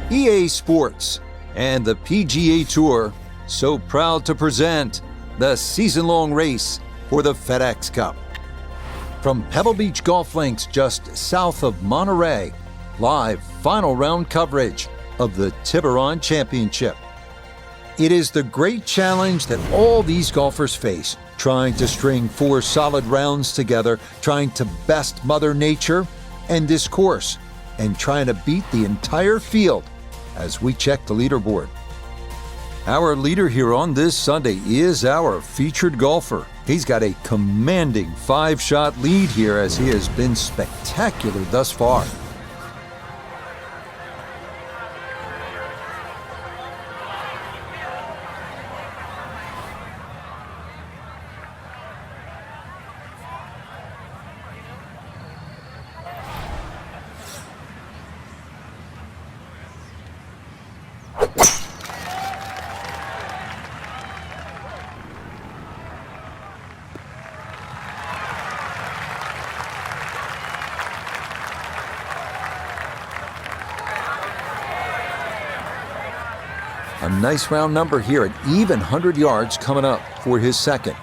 EA Sports and the PGA Tour so proud to present the season-long race for the FedEx Cup. From Pebble Beach Golf Links just south of Monterey, live final round coverage of the Tiburon Championship. It is the great challenge that all these golfers face, trying to string 4 solid rounds together, trying to best Mother Nature and this course, and trying to beat the entire field as we check the leaderboard. Our leader here on this Sunday is our featured golfer. He's got a commanding 5-shot lead here as he has been spectacular thus far. A nice round number here, an even 100 yards coming up for his second.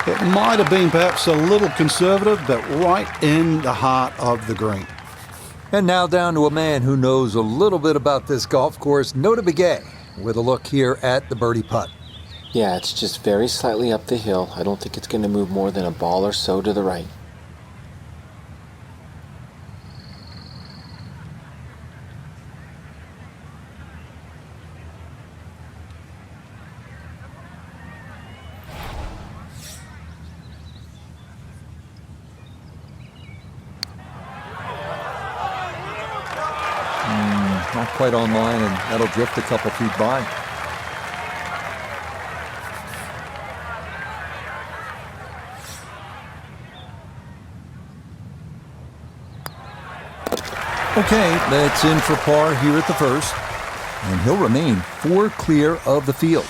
It might have been perhaps a little conservative, but right in the heart of the green. And now down to a man who knows a little bit about this golf course, Nota Begay, with a look here at the birdie putt. Yeah, it's just very slightly up the hill. I don't think it's going to move more than a ball or so to the right. Not quite online, and that'll drift a couple feet by. Okay, that's in for par here at the first, and he'll remain 4 clear of the field.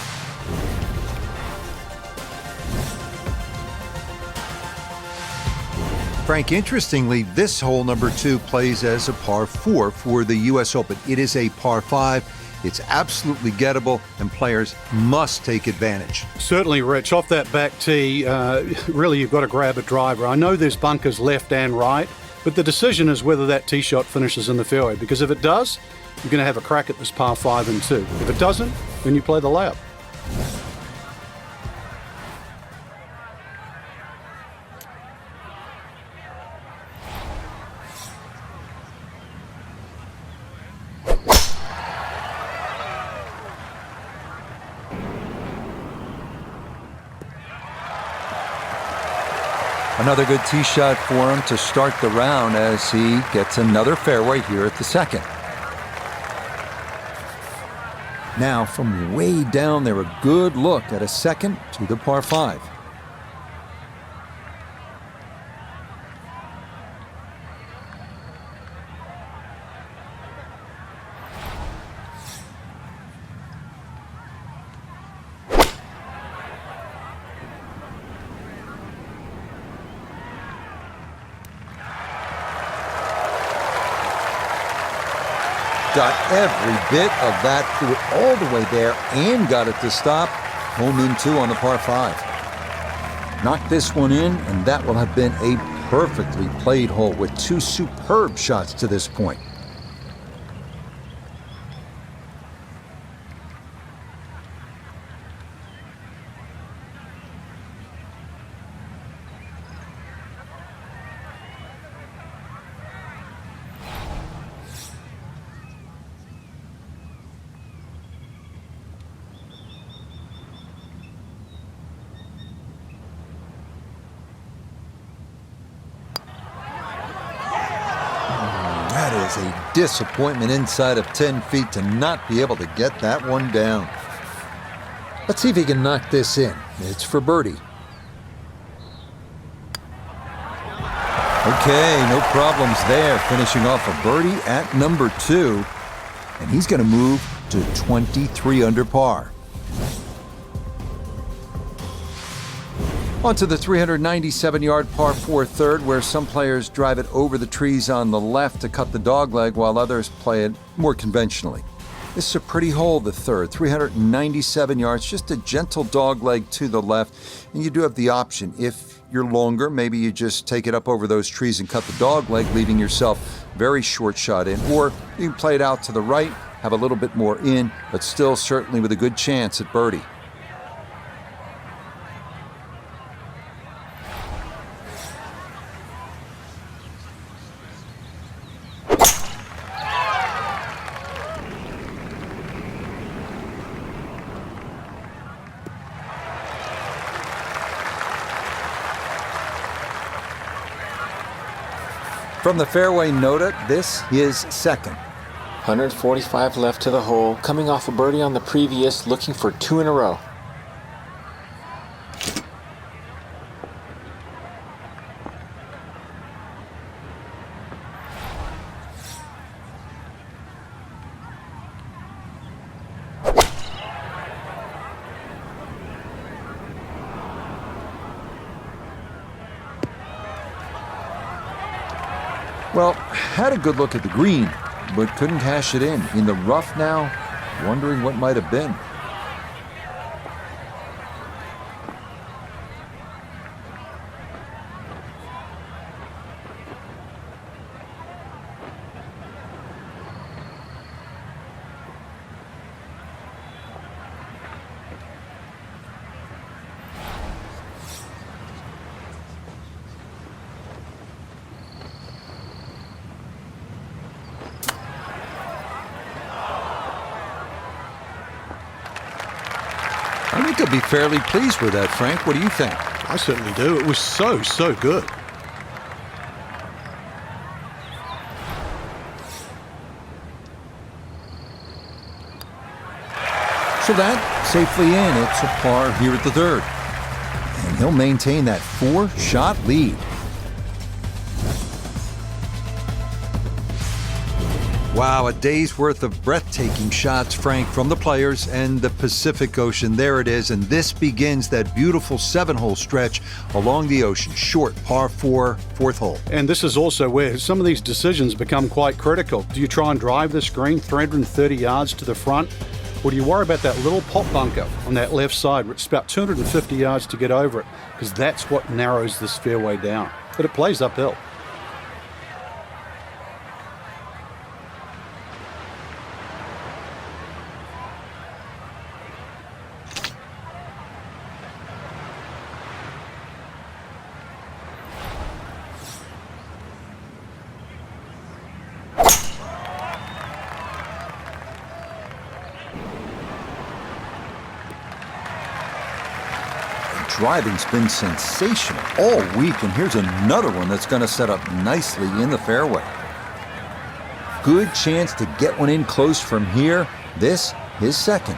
Frank, interestingly, this hole number 2 plays as a par 4 for the U.S. Open. It is a par 5. It's absolutely gettable, and players must take advantage. Certainly, Rich. Off that back tee, really you've got to grab a driver. I know there's bunkers left and right, but the decision is whether that tee shot finishes in the fairway, because if it does, you're going to have a crack at this par 5 and 2. If it doesn't, then you play the layup. Another good tee shot for him to start the round as he gets another fairway here at the second. Now from way down there, a good look at a second to the par 5. Got every bit of that, threw it all the way there and got it to stop. Home in 2 on the par 5. Knocked this one in, and that will have been a perfectly played hole with 2 superb shots to this point. That is a disappointment inside of 10 feet to not be able to get that one down. Let's see if he can knock this in. It's for birdie. Okay, no problems there. Finishing off a birdie at number 2. And he's going to move to 23 under par. On to the 397-yard par 4 third, where some players drive it over the trees on the left to cut the dogleg, while others play it more conventionally. This is a pretty hole, the third, 397 yards, just a gentle dogleg to the left, and you do have the option. If you're longer, maybe you just take it up over those trees and cut the dogleg, leaving yourself very short shot in, or you can play it out to the right, have a little bit more in, but still certainly with a good chance at birdie. From the fairway nota, this is second. 145 left to the hole, coming off a birdie on the previous, looking for 2 in a row. Well, had a good look at the green, but couldn't cash it in. In the rough now, wondering what might have been. I think I'd be fairly pleased with that, Frank. What do you think? I certainly do. It was so good. So that, safely in, it's a par here at the third. And he'll maintain that 4-shot lead. Wow, a day's worth of breathtaking shots, Frank, from the players and the Pacific Ocean. There it is, and this begins that beautiful 7-hole stretch along the ocean. Short, par 4, 4th hole. And this is also where some of these decisions become quite critical. Do you try and drive this green 330 yards to the front? Or do you worry about that little pop bunker on that left side? It's about 250 yards to get over it, because that's what narrows this fairway down. But it plays uphill. Driving's been sensational all week, and here's another one that's going to set up nicely in the fairway. Good chance to get one in close from here. This is second.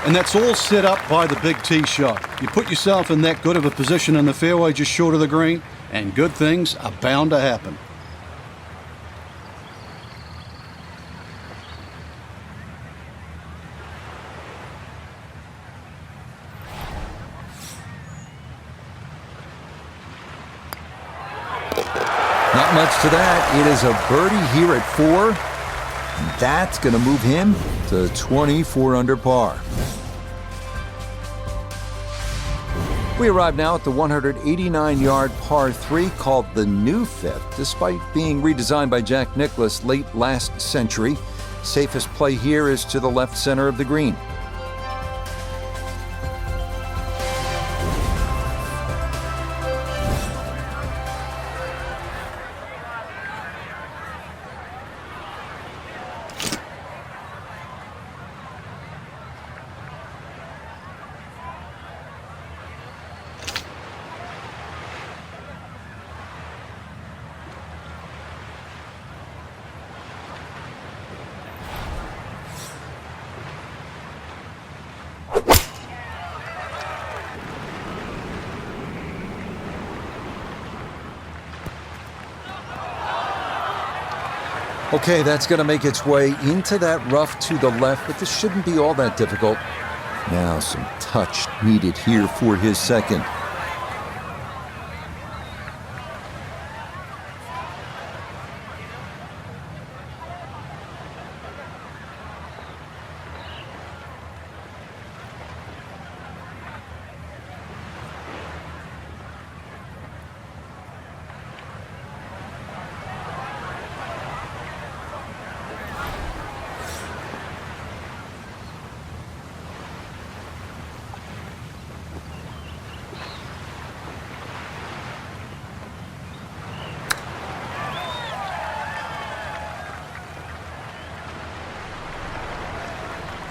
And that's all set up by the big tee shot. You put yourself in that good of a position in the fairway just short of the green, and good things are bound to happen. Not much to that. It is a birdie here at 4. And that's going to move him to 24 under par. We arrive now at the 189-yard par 3 called the New Fifth. Despite being redesigned by Jack Nicklaus late last century, safest play here is to the left center of the green. Okay, that's going to make its way into that rough to the left, but this shouldn't be all that difficult. Now some touch needed here for his second.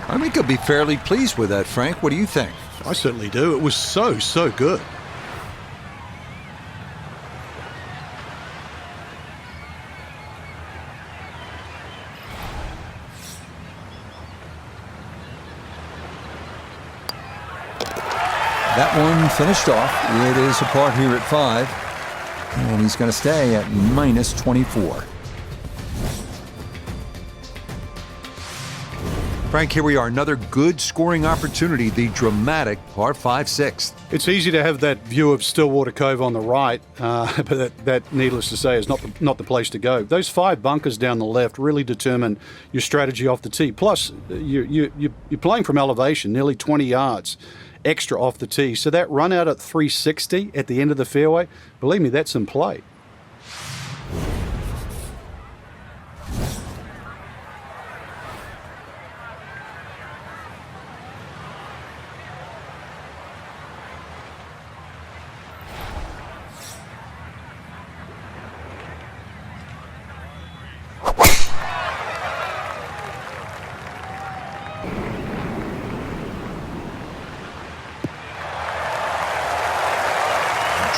I think he'll be fairly pleased with that, Frank. What do you think? I certainly do. It was so good. That one finished off. It is a par here at 5. And he's going to stay at minus 24. Frank, here we are. Another good scoring opportunity. The dramatic par 5 6th. It's easy to have that view of Stillwater Cove on the right, but that, needless to say, is not the place to go. Those 5 bunkers down the left really determine your strategy off the tee. Plus, you're playing from elevation, nearly 20 yards extra off the tee. So that run out at 360 at the end of the fairway, believe me, that's in play.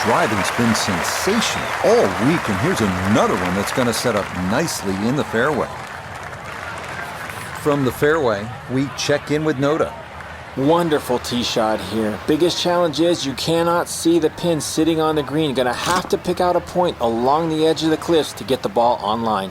Driving's been sensational all week, and here's another one that's going to set up nicely in the fairway. From the fairway, we check in with Noda. Wonderful tee shot here. Biggest challenge is you cannot see the pin sitting on the green. You're going to have to pick out a point along the edge of the cliffs to get the ball on line.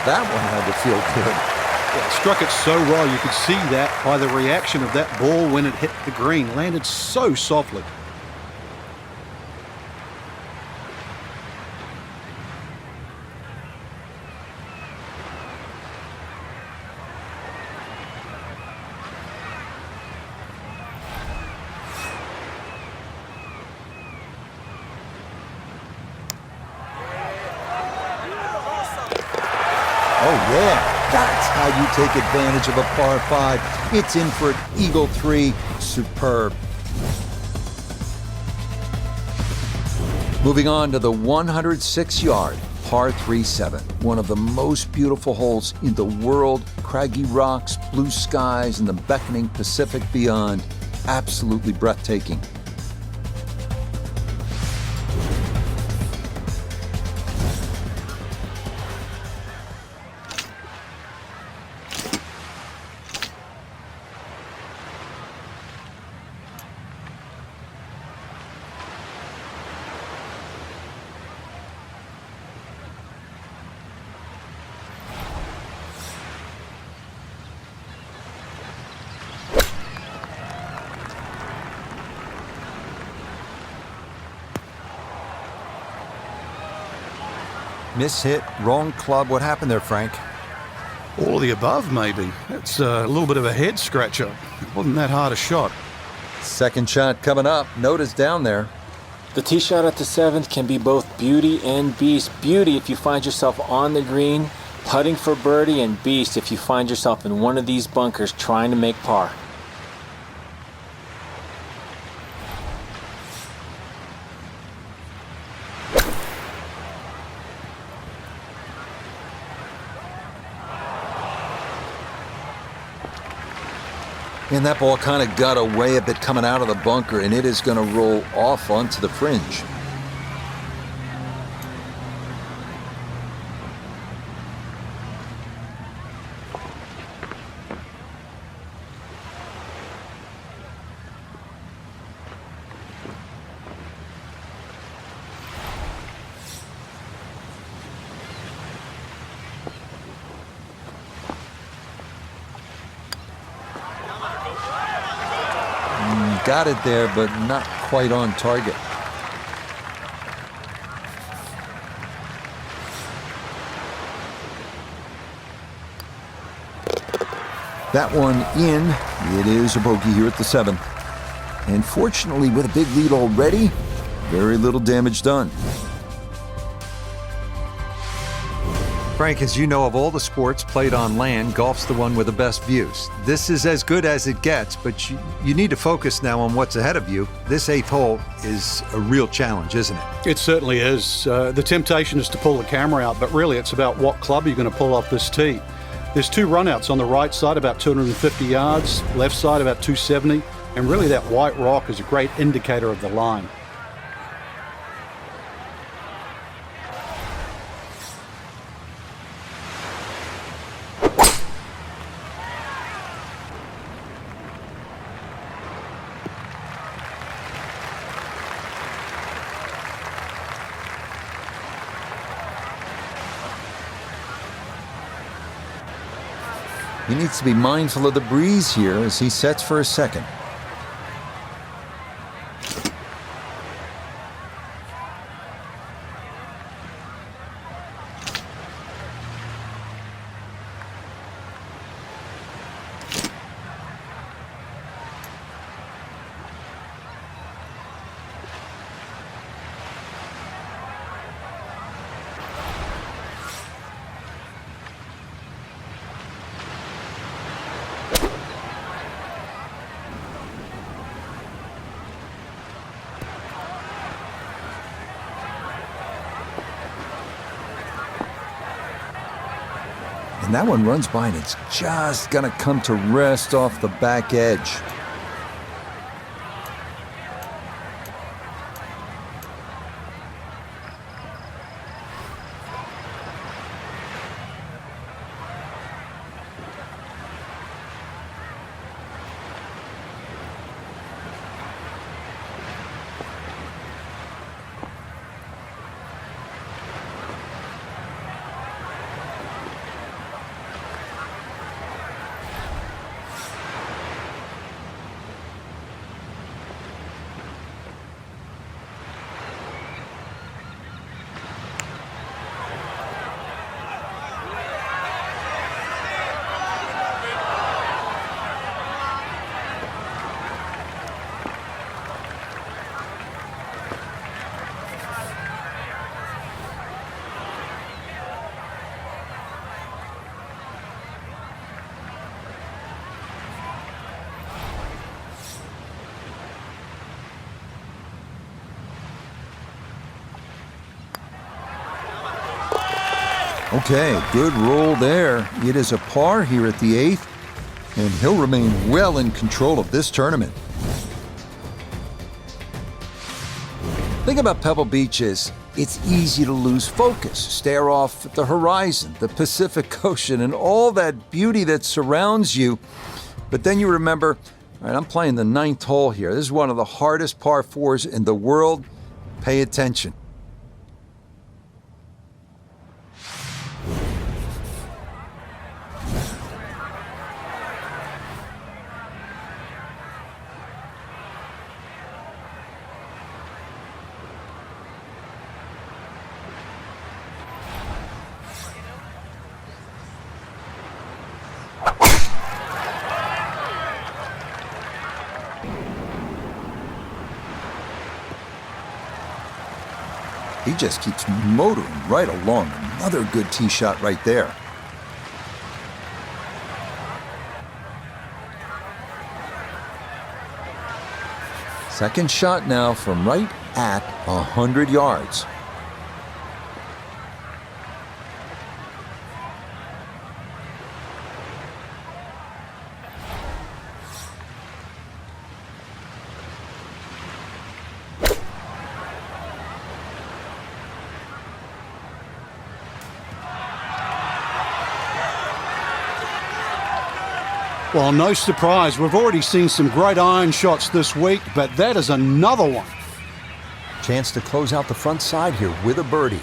That one had to feel good. Yeah, struck it so well. You could see that by the reaction of that ball when it hit the green. Landed so softly. Oh, yeah, that's how you take advantage of a par 5. It's in for an eagle 3. Superb. Moving on to the 106-yard par 3-7. One of the most beautiful holes in the world. Craggy rocks, blue skies, and the beckoning Pacific beyond. Absolutely breathtaking. Miss hit, wrong club. What happened there, Frank? All of the above, maybe. That's a little bit of a head scratcher. It wasn't that hard a shot. Second shot coming up. Noda's down there. The tee shot at the 7th can be both beauty and beast. Beauty if you find yourself on the green, putting for birdie, and beast if you find yourself in one of these bunkers trying to make par. And that ball kind of got away a bit coming out of the bunker, and it is going to roll off onto the fringe. got it there, but not quite on target. That one in. It is a bogey here at the 7th. And fortunately, with a big lead already, very little damage done. Frank, as you know, of all the sports played on land, golf's the one with the best views. This is as good as it gets, but you need to focus now on what's ahead of you. This 8th hole is a real challenge, isn't it? It certainly is. The temptation is to pull the camera out, but really it's about what club you're going to pull off this tee. There's 2 runouts on the right side, about 250 yards, left side about 270, and really that white rock is a great indicator of the line. He needs to be mindful of the breeze here as he sets for a second. And that one runs by and it's just gonna come to rest off the back edge. Okay, good roll there. It is a par here at the 8th, and he'll remain well in control of this tournament. Thing about Pebble Beach is it's easy to lose focus, stare off at the horizon, the Pacific Ocean, and all that beauty that surrounds you. But then you remember, all right, I'm playing the 9th hole here. This is one of the hardest par 4s in the world. Pay attention. He just keeps motoring right along. Another good tee shot right there. Second shot now from right at 100 yards. Well, no surprise. We've already seen some great iron shots this week, but that is another one. Chance to close out the front side here with a birdie.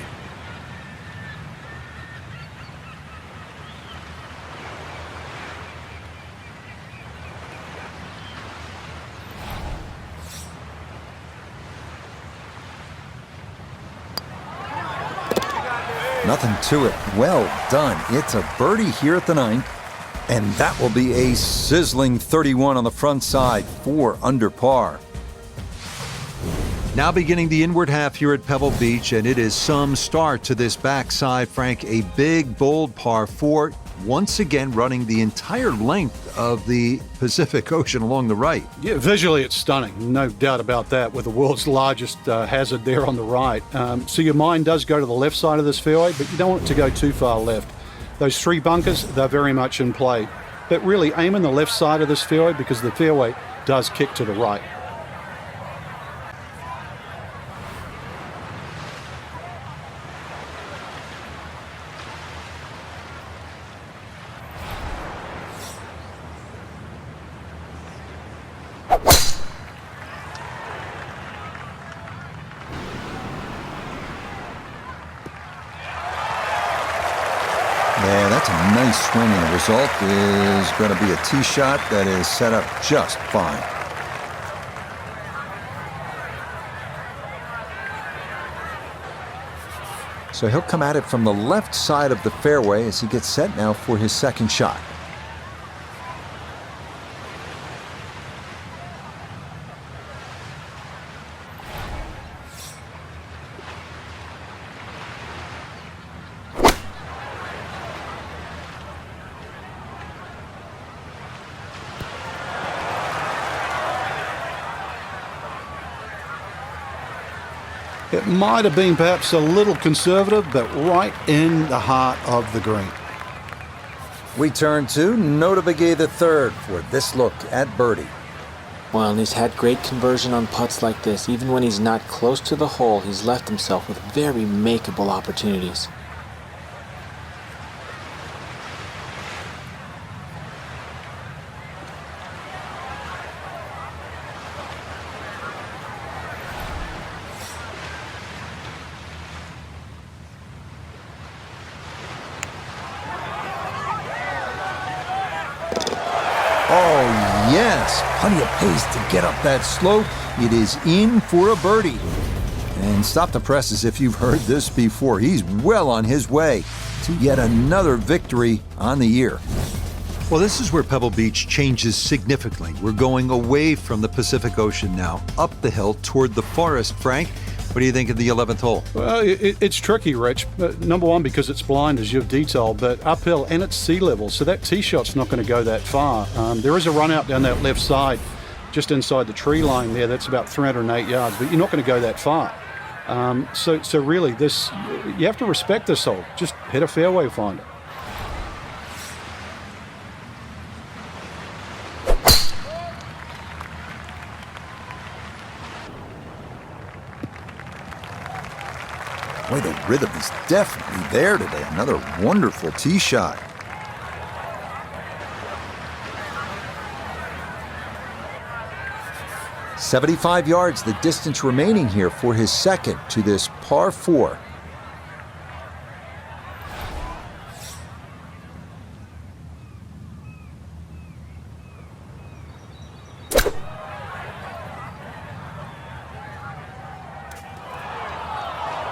Nothing to it. Well done. It's a birdie here at the 9th. And that will be a sizzling 31 on the front side, 4 under par. Now beginning the inward half here at Pebble Beach, and it is some start to this backside, Frank. A big, bold par 4, once again running the entire length of the Pacific Ocean along the right. Yeah, visually it's stunning, no doubt about that, with the world's largest hazard there on the right. So your mind does go to the left side of this fairway, but you don't want it to go too far left. Those 3 bunkers, they're very much in play. But really aim in the left side of this fairway because the fairway does kick to the right. Yeah, that's a nice swing, and the result is going to be a tee shot that is set up just fine. So he'll come at it from the left side of the fairway as he gets set now for his second shot. It might have been perhaps a little conservative, but right in the heart of the green. We turn to Notabegay III for this look at birdie. Well, and he's had great conversion on putts like this. Even when he's not close to the hole, he's left himself with very makeable opportunities. Oh, yes, plenty of pace to get up that slope. It is in for a birdie. And stop the presses if you've heard this before. He's well on his way to yet another victory on the year. Well, this is where Pebble Beach changes significantly. We're going away from the Pacific Ocean now, up the hill toward the forest. Frank, what do you think of the 11th hole? Well, it's tricky, Rich. Number one, because it's blind, as you've detailed, but uphill and it's sea level, so that tee shot's not going to go that far. There is a run out down that left side, just inside the tree line there. That's about 308 yards, but you're not going to go that far. So really, you have to respect this hole. Just hit a fairway finder. Boy, the rhythm is definitely there today. Another wonderful tee shot. "75 yards, the distance remaining here for his second to this par 4.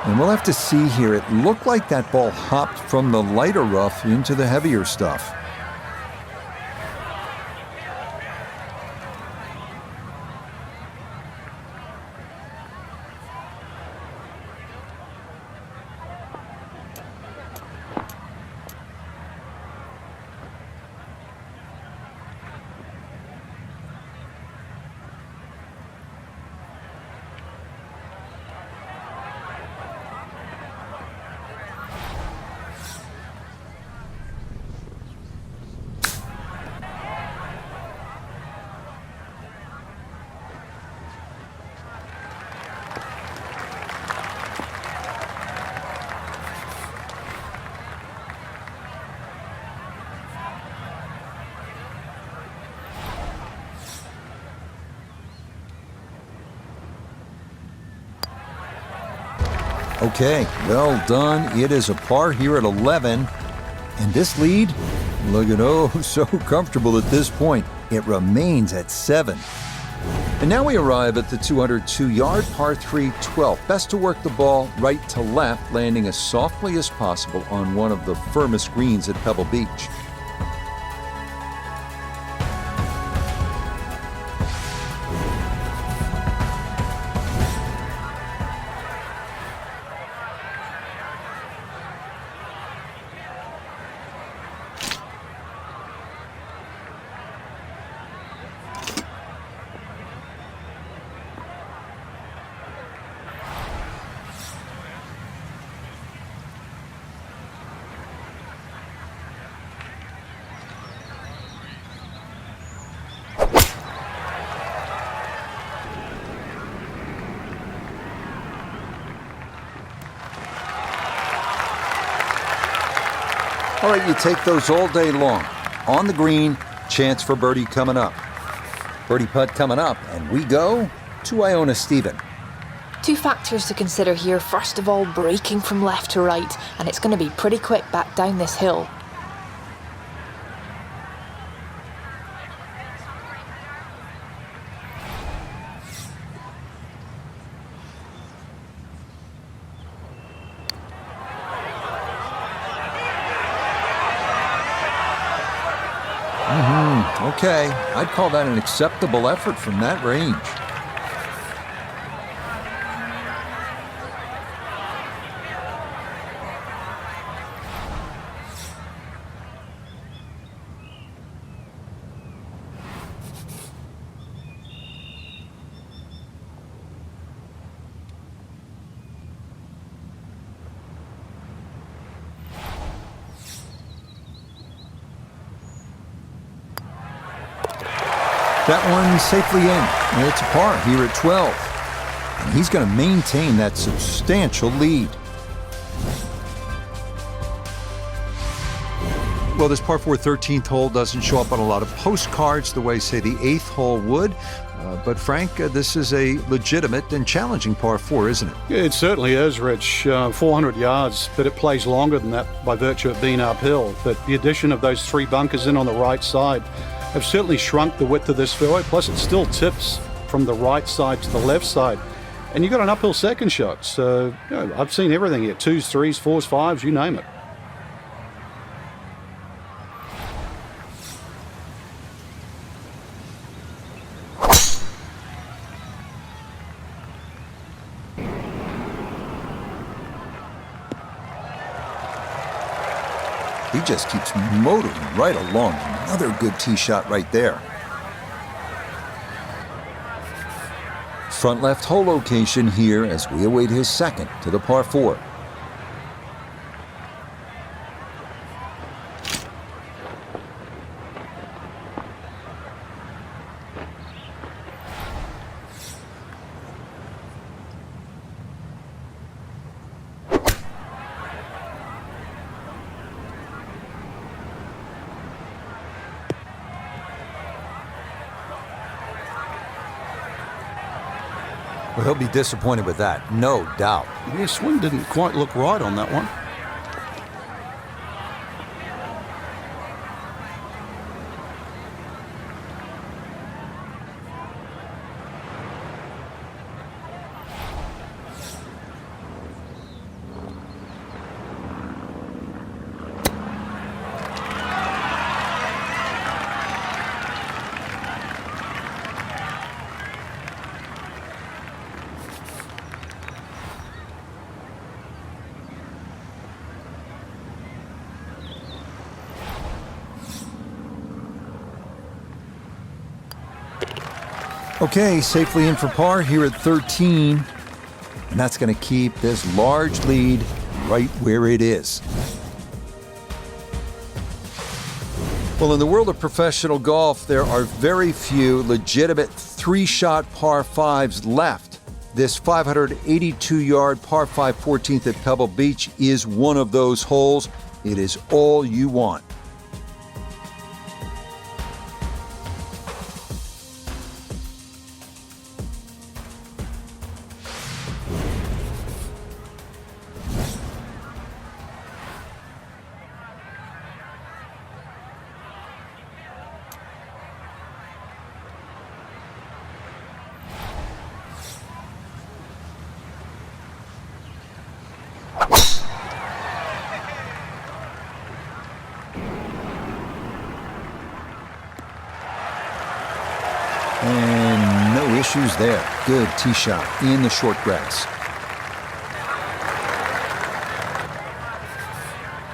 And we'll have to see here. It looked like that ball hopped from the lighter rough into the heavier stuff. Okay, well done. It is a par here at 11. And this lead, look at, oh, so comfortable at this point. It remains at 7. And now we arrive at the 202-yard par 3 12th. Best to work the ball right to left, landing as softly as possible on one of the firmest greens at Pebble Beach. All right, you take those all day long. On the green, chance for birdie coming up. Birdie putt coming up, and we go to Iona Stephen. Two factors to consider here. First of all, braking from left to right, and it's going to be pretty quick back down this hill. Okay, I'd call that an acceptable effort from that range. That one safely in, and it's a par here at 12. And he's going to maintain that substantial lead. Well, this par 4 13th hole doesn't show up on a lot of postcards the way, say, the 8th hole would. But Frank, this is a legitimate and challenging par 4, isn't it? It certainly is, Rich. 400 yards, but it plays longer than that by virtue of being uphill. But the addition of those 3 bunkers in on the right side have certainly shrunk the width of this fairway, plus it still tips from the right side to the left side. And you've got an uphill second shot, so I've seen everything here, 2s, 3s, 4s, 5s, you name it. He just keeps motoring right along. Another good tee shot right there. Front left hole location here as we await his second to the par 4. Well, he'll be disappointed with that, no doubt. Yeah, swing didn't quite look right on that one. Okay, safely in for par here at 13. And that's going to keep this large lead right where it is. Well, in the world of professional golf, there are very few legitimate 3-shot par 5s left. This 582-yard par 5 14th at Pebble Beach is one of those holes. It is all you want. issues there. Good tee shot in the short grass.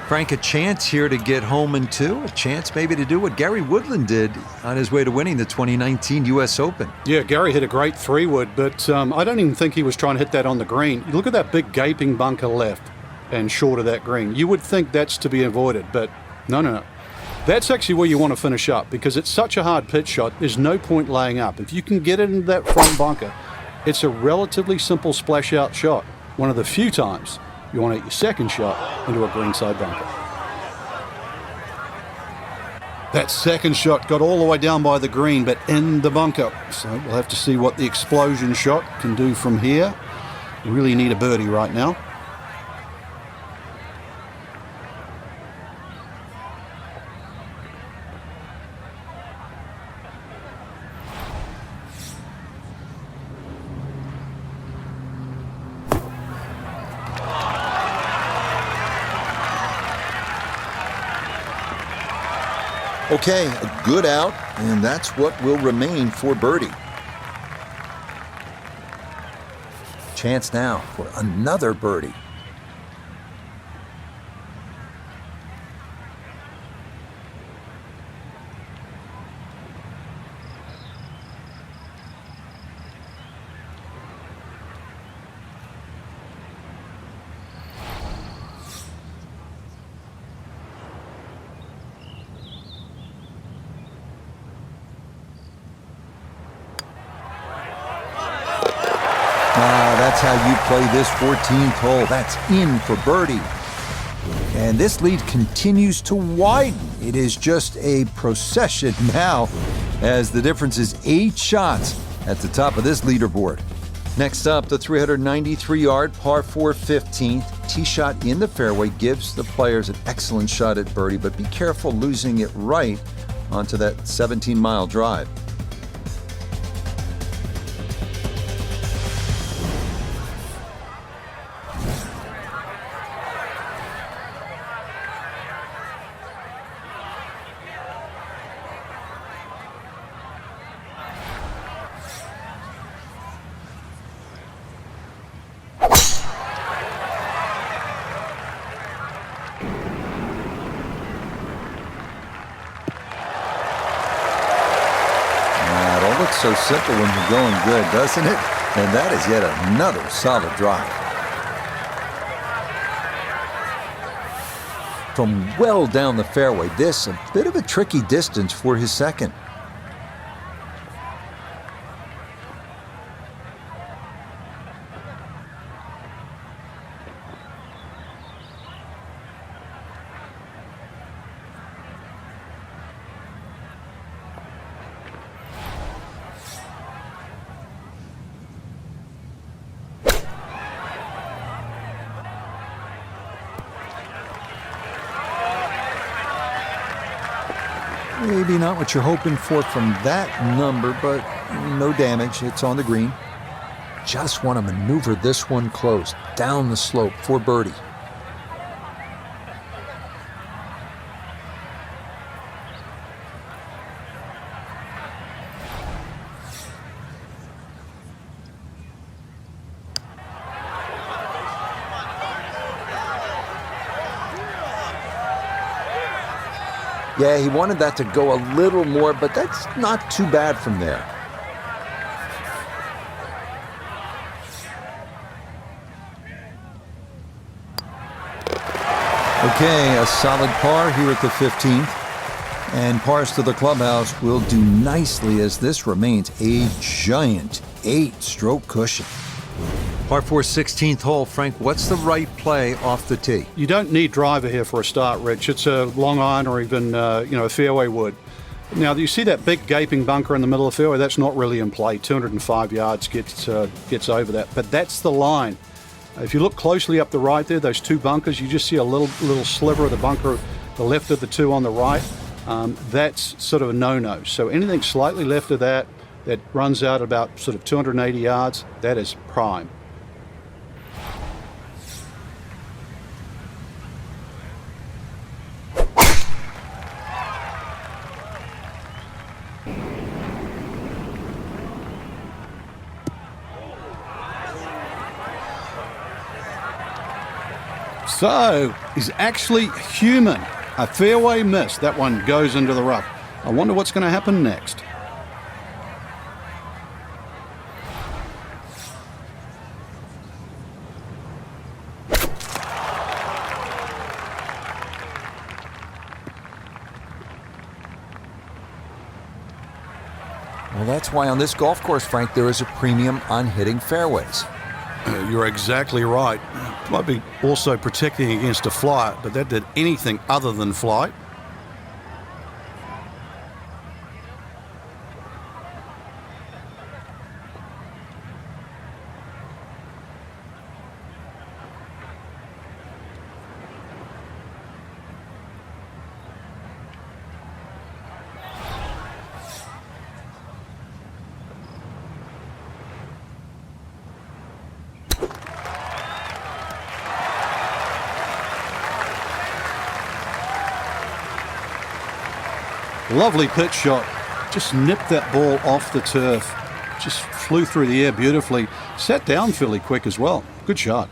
Frank, a chance here to get home in two, a chance maybe to do what Gary Woodland did on his way to winning the 2019 U.S. Open. Yeah, Gary hit a great 3-wood, but I don't even think he was trying to hit that on the green. Look at that big gaping bunker left and short of that green. You would think that's to be avoided, but no. That's actually where you want to finish up because it's such a hard pitch shot, there's no point laying up. If you can get it into that front bunker, it's a relatively simple splash out shot. One of the few times you want to hit your second shot into a greenside bunker. That second shot got all the way down by the green, but in the bunker. So we'll have to see what the explosion shot can do from here. You really need a birdie right now. Okay, a good out, and that's what will remain for birdie. Chance now for another birdie. That's how you play this 14th hole. That's in for birdie. And this lead continues to widen. It is just a procession now as the difference is 8 shots at the top of this leaderboard. Next up, the 393-yard par 4 15th. Tee shot in the fairway gives the players an excellent shot at birdie, but be careful losing it right onto that 17-mile drive. So simple when you're going good, doesn't it? And that is yet another solid drive. From well down the fairway, this a bit of a tricky distance for his second. Maybe not what you're hoping for from that number, but no damage. It's on the green. Just want to maneuver this one close, down the slope for birdie. Yeah, he wanted that to go a little more, but that's not too bad from there. Okay, a solid par here at the 15th. And pars to the clubhouse will do nicely as this remains a giant 8-stroke cushion. Par 4 16th hole, Frank, what's the right play off the tee? You don't need driver here for a start, Rich. It's a long iron or even a fairway wood. Now, you see that big gaping bunker in the middle of the fairway? That's not really in play. 205 yards gets over that. But that's the line. If you look closely up the right there, those two bunkers, you just see a little sliver of the bunker, the left of the two on the right. That's sort of a no-no. So anything slightly left of that runs out about sort of 280 yards, that is prime. So, he's actually human. A fairway miss. That one goes into the rough. I wonder what's going to happen next. Well, that's why on this golf course, Frank, there is a premium on hitting fairways. You're exactly right. Might be also protecting against a flight, but that did anything other than flight. Lovely pitch shot. Just nipped that ball off the turf. Just flew through the air beautifully. Sat down fairly quick as well. Good shot.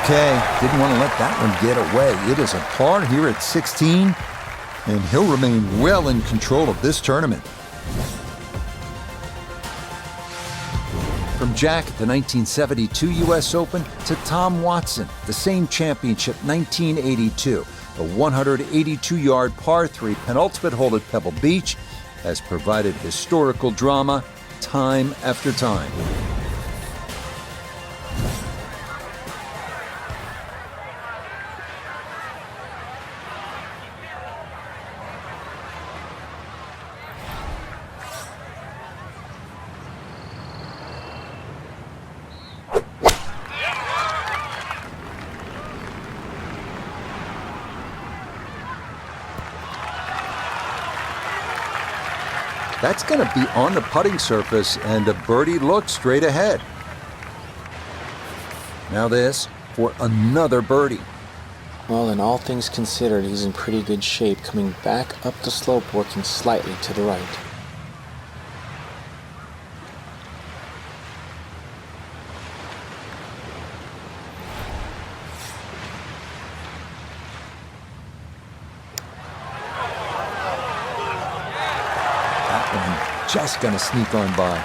Okay, didn't want to let that one get away. It is a par here at 16, and he'll remain well in control of this tournament. From Jack at the 1972 U.S. Open to Tom Watson, the same championship, 1982. The 182-yard par 3 penultimate hole at Pebble Beach has provided historical drama time after time. That's going to be on the putting surface, and a birdie look straight ahead. Now this for another birdie. Well, in all things considered, he's in pretty good shape, coming back up the slope, working slightly to the right. Just gonna sneak on by.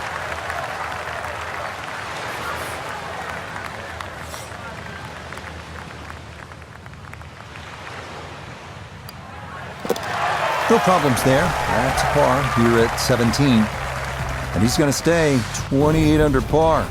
No problems there. That's par here at 17. And he's gonna stay 28 under par.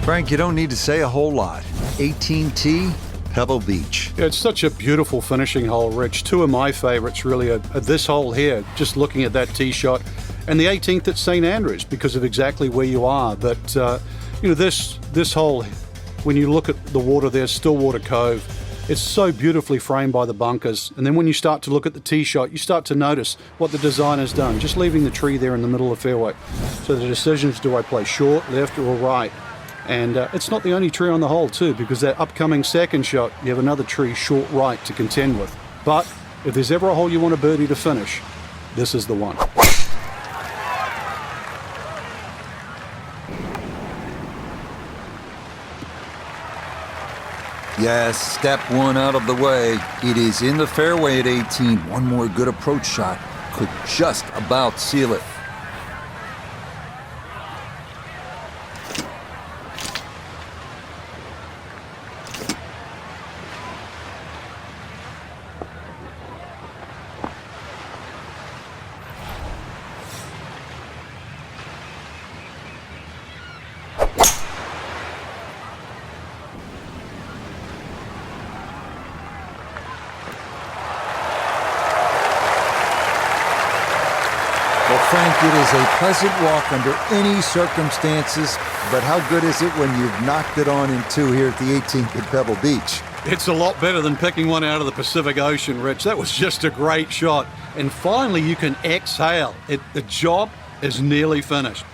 Frank, you don't need to say a whole lot. 18T, Pebble Beach. Yeah, it's such a beautiful finishing hole, Rich. Two of my favourites really are this hole here, just looking at that tee shot, and the 18th at St Andrews because of exactly where you are. But, this hole, when you look at the water there, Stillwater Cove, it's so beautifully framed by the bunkers. And then when you start to look at the tee shot, you start to notice what the designer's done, just leaving the tree there in the middle of the fairway. So the decision is, do I play short, left, or right? And it's not the only tree on the hole too, because that upcoming second shot, you have another tree short right to contend with. But if there's ever a hole you want a birdie to finish, this is the one. Yes, step one out of the way. It is in the fairway at 18. One more good approach shot could just about seal it. Frank, it is a pleasant walk under any circumstances, but how good is it when you've knocked it on in two here at the 18th at Pebble Beach? It's a lot better than picking one out of the Pacific Ocean, Rich. That was just a great shot. And finally, you can exhale. The job is nearly finished.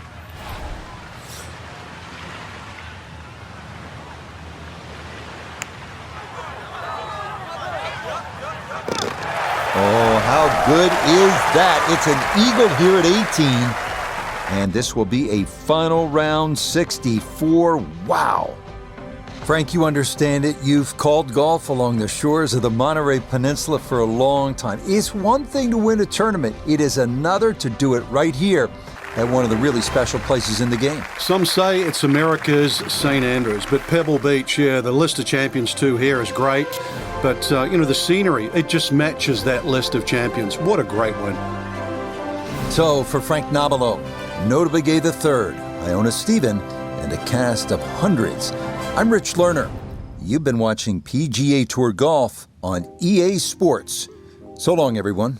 Oh, How good is that? It's an eagle here at 18. And this will be a final round 64. Wow. Frank, you understand it. You've called golf along the shores of the Monterey Peninsula for a long time. It's one thing to win a tournament. It is another to do it right here at one of the really special places in the game. Some say it's America's St. Andrews, but Pebble Beach, yeah, the list of champions too here is great. But, the scenery, it just matches that list of champions. What a great win. So, for Frank Nobilo, Notably Gay III, Iona Stephen, and a cast of hundreds, I'm Rich Lerner. You've been watching PGA Tour Golf on EA Sports. So long, everyone.